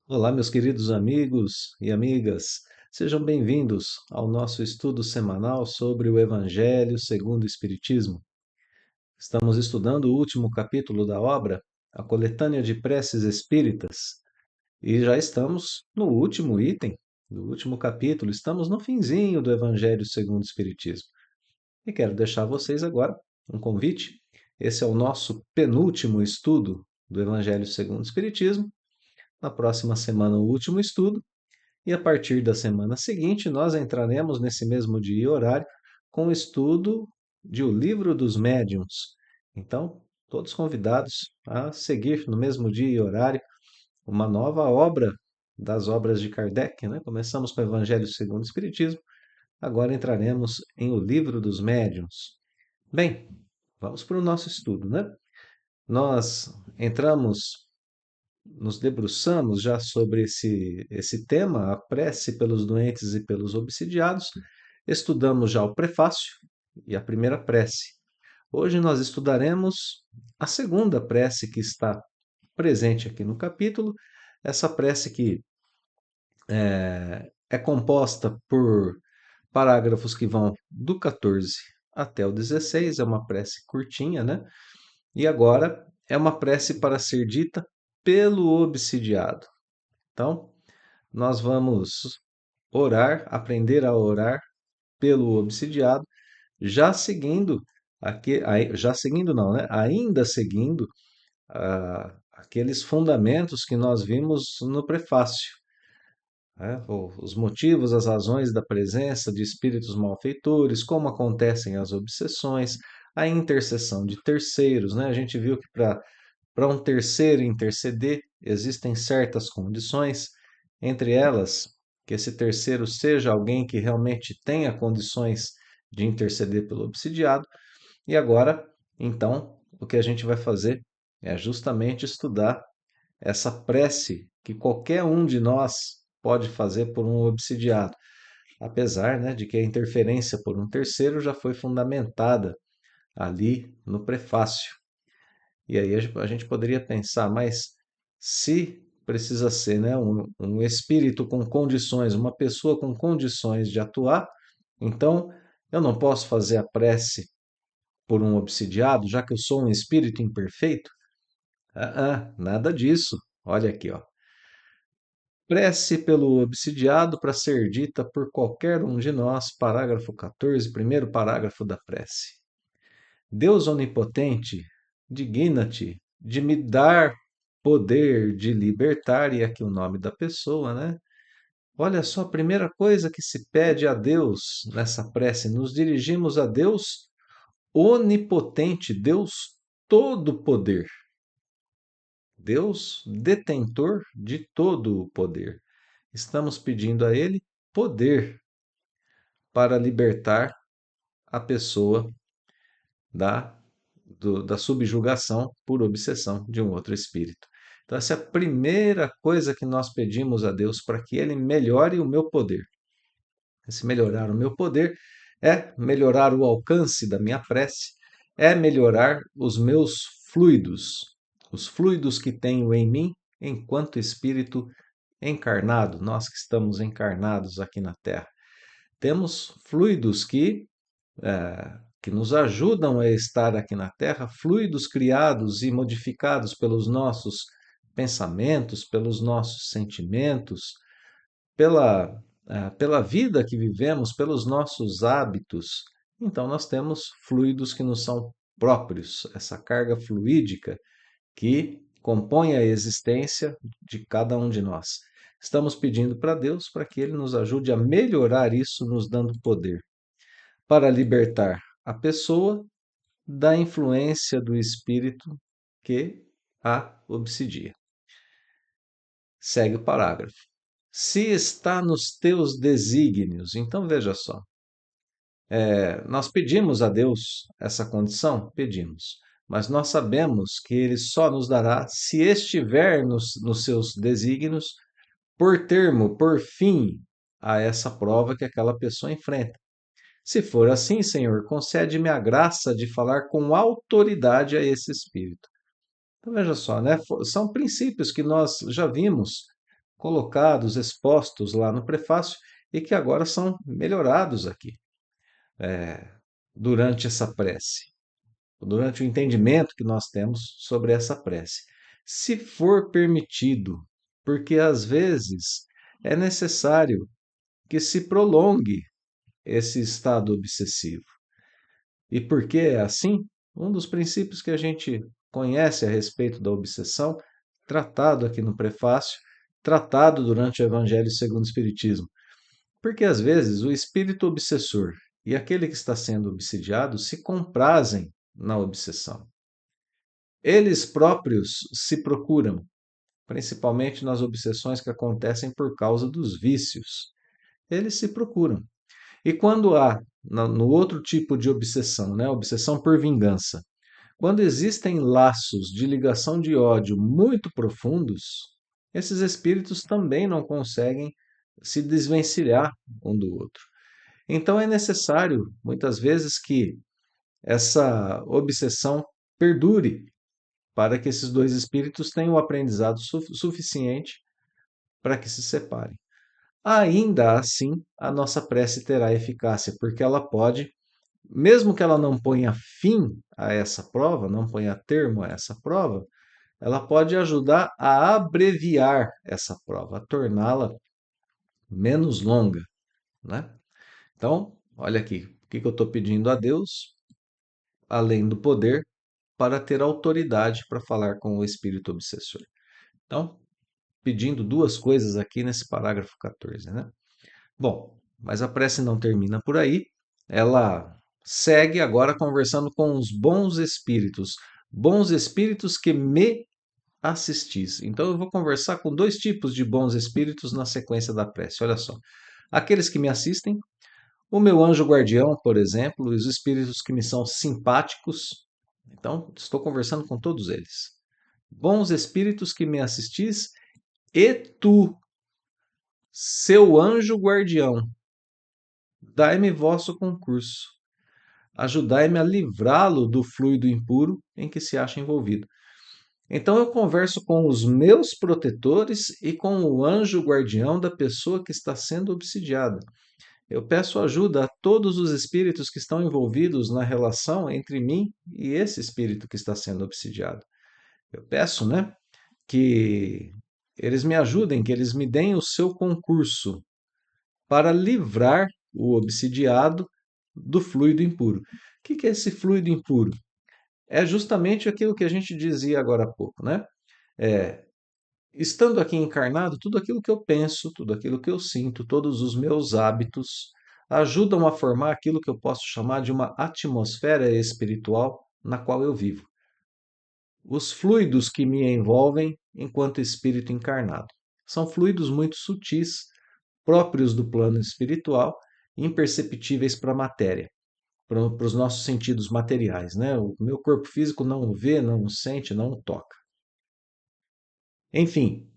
Olá, meus queridos amigos e amigas, sejam bem-vindos ao nosso estudo semanal sobre o Evangelho segundo o Espiritismo. Estamos estudando o último capítulo da obra, a Coletânea de Preces Espíritas, e já estamos no último item do último capítulo, estamos no finzinho do Evangelho segundo o Espiritismo. E quero deixar a vocês agora um convite. Esse é o nosso penúltimo estudo do Evangelho segundo o Espiritismo. Na próxima semana, o último estudo. E a partir da semana seguinte, nós entraremos nesse mesmo dia e horário com o estudo de O Livro dos Médiuns. Então, todos convidados a seguir no mesmo dia e horário uma nova obra das obras de Kardec, né? Começamos com o Evangelho segundo o Espiritismo, agora entraremos em O Livro dos Médiuns. Bem, vamos para o nosso estudo, né? Nós nos debruçamos já sobre esse tema, a prece pelos doentes e pelos obsidiados. Estudamos já o prefácio e a primeira prece. Hoje nós estudaremos a segunda prece que está presente aqui no capítulo, essa prece que é composta por parágrafos que vão do 14 até o 16, é uma prece curtinha, né? E agora é uma prece para ser dita pelo obsidiado. Então, nós vamos orar, aprender a orar pelo obsidiado, já seguindo já seguindo não, né? Ainda seguindo aqueles fundamentos que nós vimos no prefácio, né? Os motivos, as razões da presença de espíritos malfeitores, como acontecem as obsessões, a intercessão de terceiros, né? A gente viu que para um terceiro interceder, existem certas condições, entre elas, que esse terceiro seja alguém que realmente tenha condições de interceder pelo obsidiado. E agora, então, o que a gente vai fazer é justamente estudar essa prece que qualquer um de nós pode fazer por um obsidiado, apesar, né, de que a interferência por um terceiro já foi fundamentada ali no prefácio. E aí a gente poderia pensar, mas se precisa ser, né, um espírito com condições, uma pessoa com condições de atuar, então eu não posso fazer a prece por um obsidiado, já que eu sou um espírito imperfeito? Nada disso. Olha aqui, ó. Prece pelo obsidiado para ser dita por qualquer um de nós, parágrafo 14, primeiro parágrafo da prece. Deus onipotente, digna-te de me dar poder de libertar, e aqui o nome da pessoa, né? Olha só, a primeira coisa que se pede a Deus nessa prece, nos dirigimos a Deus onipotente, Deus todo poder, Deus detentor de todo o poder. Estamos pedindo a Ele poder para libertar a pessoa da da subjugação por obsessão de um outro espírito. Então, essa é a primeira coisa que nós pedimos a Deus para que Ele melhore o meu poder. Se melhorar o meu poder é melhorar o alcance da minha prece, é melhorar os meus fluidos, os fluidos que tenho em mim enquanto espírito encarnado, nós que estamos encarnados aqui na Terra. Temos fluidos que nos ajudam a estar aqui na Terra, fluidos criados e modificados pelos nossos pensamentos, pelos nossos sentimentos, pela vida que vivemos, pelos nossos hábitos. Então, nós temos fluidos que nos são próprios, essa carga fluídica que compõe a existência de cada um de nós. Estamos pedindo para Deus para que Ele nos ajude a melhorar isso, nos dando poder para libertar a pessoa da influência do espírito que a obsidia. Segue o parágrafo. Se está nos teus desígnios, então veja só, nós pedimos a Deus essa condição? Pedimos, mas nós sabemos que Ele só nos dará se estiver nos seus desígnios, por termo, por fim, a essa prova que aquela pessoa enfrenta. Se for assim, Senhor, concede-me a graça de falar com autoridade a esse espírito. Então veja só, né? São princípios que nós já vimos colocados, expostos lá no prefácio e que agora são melhorados aqui durante essa prece, durante o entendimento que nós temos sobre essa prece. Se for permitido, porque às vezes é necessário que se prolongue esse estado obsessivo. E por que é assim? Um dos princípios que a gente conhece a respeito da obsessão, tratado aqui no prefácio, tratado durante o Evangelho segundo o Espiritismo. Porque às vezes o espírito obsessor e aquele que está sendo obsidiado se comprazem na obsessão. Eles próprios se procuram, principalmente nas obsessões que acontecem por causa dos vícios. Eles se procuram. E quando há, no outro tipo de obsessão, né, obsessão por vingança, quando existem laços de ligação de ódio muito profundos, esses espíritos também não conseguem se desvencilhar um do outro. Então é necessário, muitas vezes, que essa obsessão perdure para que esses dois espíritos tenham o aprendizado suficiente para que se separem. Ainda assim, a nossa prece terá eficácia, porque ela pode, mesmo que ela não ponha fim a essa prova, não ponha termo a essa prova, ela pode ajudar a abreviar essa prova, a torná-la menos longa, né? Então, olha aqui, o que eu estou pedindo a Deus, além do poder, para ter autoridade para falar com o espírito obsessor. Então, pedindo duas coisas aqui nesse parágrafo 14, né? Bom, mas a prece não termina por aí. Ela segue agora conversando com os bons espíritos que me assistis. Então eu vou conversar com dois tipos de bons espíritos na sequência da prece. Olha só. Aqueles que me assistem, o meu anjo guardião, por exemplo, e os espíritos que me são simpáticos. Então, estou conversando com todos eles. Bons espíritos que me assistis, e tu, seu anjo guardião, dai-me vosso concurso. Ajudai-me a livrá-lo do fluido impuro em que se acha envolvido. Então eu converso com os meus protetores e com o anjo guardião da pessoa que está sendo obsidiada. Eu peço ajuda a todos os espíritos que estão envolvidos na relação entre mim e esse espírito que está sendo obsidiado. Eu peço, né, que eles me ajudem, que eles me deem o seu concurso para livrar o obsidiado do fluido impuro. O que é esse fluido impuro? É justamente aquilo que a gente dizia agora há pouco, né? É, estando aqui encarnado, tudo aquilo que eu penso, tudo aquilo que eu sinto, todos os meus hábitos ajudam a formar aquilo que eu posso chamar de uma atmosfera espiritual na qual eu vivo. Os fluidos que me envolvem enquanto espírito encarnado. São fluidos muito sutis, próprios do plano espiritual, imperceptíveis para a matéria, para os nossos sentidos materiais, né? O meu corpo físico não o vê, não o sente, não o toca. Enfim,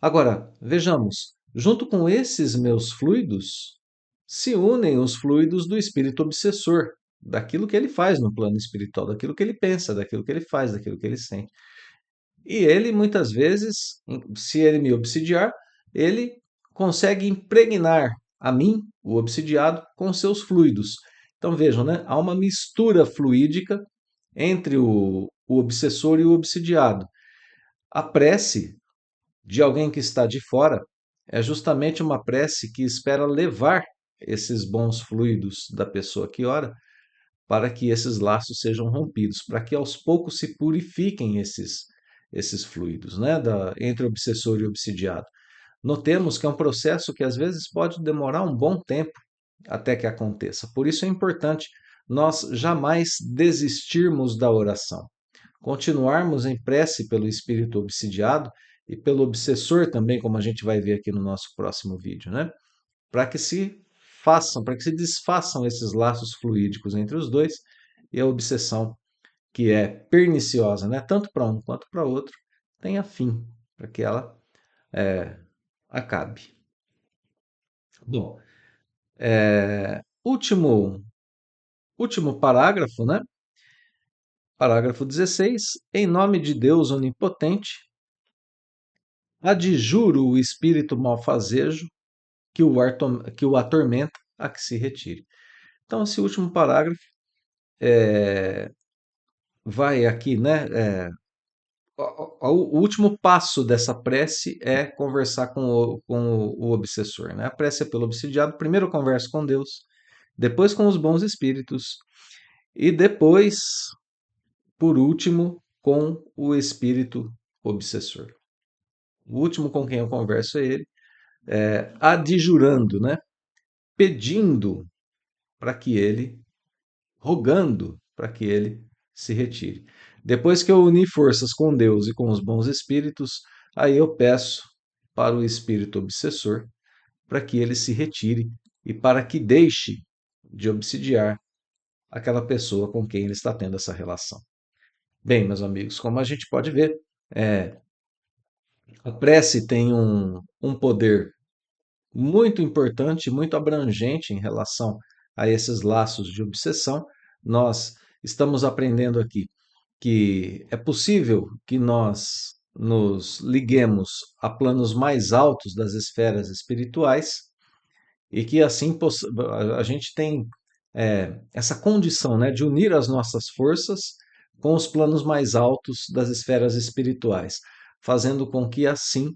agora vejamos, junto com esses meus fluidos, se unem os fluidos do espírito obsessor, daquilo que ele faz no plano espiritual, daquilo que ele pensa, daquilo que ele faz, daquilo que ele sente. E ele, muitas vezes, se ele me obsidiar, ele consegue impregnar a mim, o obsidiado, com seus fluidos. Então vejam, né? Há uma mistura fluídica entre o obsessor e o obsidiado. A prece de alguém que está de fora é justamente uma prece que espera levar esses bons fluidos da pessoa que ora para que esses laços sejam rompidos, para que aos poucos se purifiquem esses fluidos, né, entre obsessor e obsidiado. Notemos que é um processo que às vezes pode demorar um bom tempo até que aconteça. Por isso é importante nós jamais desistirmos da oração, continuarmos em prece pelo espírito obsidiado e pelo obsessor também, como a gente vai ver aqui no nosso próximo vídeo, né? Para que se façam, para que se desfaçam esses laços fluídicos entre os dois e a obsessão, que é perniciosa, né? Tanto para um quanto para outro, tenha fim, para que ela acabe. Bom, último parágrafo, né? Parágrafo 16. Em nome de Deus onipotente, Adjuro o espírito malfazejo que o atormenta a que se retire. Então, esse último parágrafo vai aqui, né? O último passo dessa prece é conversar com o obsessor, né? A prece é pelo obsidiado. Primeiro eu converso com Deus, depois com os bons espíritos e depois, por último, com o espírito obsessor. O último com quem eu converso é ele, adjurando, né? Pedindo para que ele, rogando para que ele se retire. Depois que eu uni forças com Deus e com os bons espíritos, aí eu peço para o espírito obsessor para que ele se retire e para que deixe de obsidiar aquela pessoa com quem ele está tendo essa relação. Bem, meus amigos, como a gente pode ver, é, a prece tem um poder muito importante, muito abrangente em relação a esses laços de obsessão. Nós estamos aprendendo aqui que é possível que nós nos liguemos a planos mais altos das esferas espirituais e que assim a gente tem essa condição, né, de unir as nossas forças com os planos mais altos das esferas espirituais, fazendo com que assim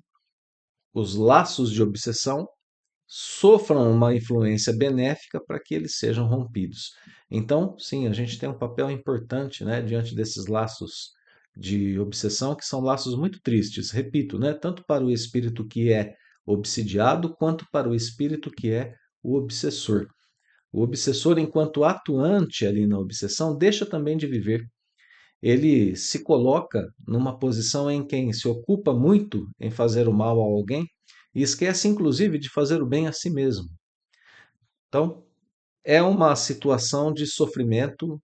os laços de obsessão sofram uma influência benéfica para que eles sejam rompidos. Então, sim, a gente tem um papel importante, né, diante desses laços de obsessão, que são laços muito tristes, repito, né, tanto para o espírito que é obsidiado, quanto para o espírito que é o obsessor. O obsessor, enquanto atuante ali na obsessão, deixa também de viver. Ele se coloca numa posição em quem se ocupa muito em fazer o mal a alguém e esquece, inclusive, de fazer o bem a si mesmo. Então, é uma situação de sofrimento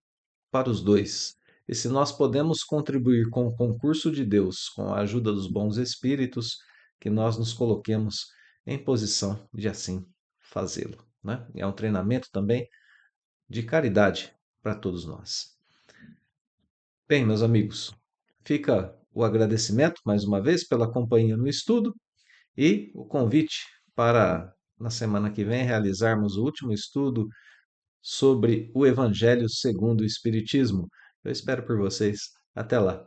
para os dois. E se nós podemos contribuir com o concurso de Deus, com a ajuda dos bons espíritos, que nós nos coloquemos em posição de assim fazê-lo, né? É um treinamento também de caridade para todos nós. Bem, meus amigos, fica o agradecimento mais uma vez pela companhia no estudo e o convite para, na semana que vem, realizarmos o último estudo sobre o Evangelho segundo o Espiritismo. Eu espero por vocês. Até lá.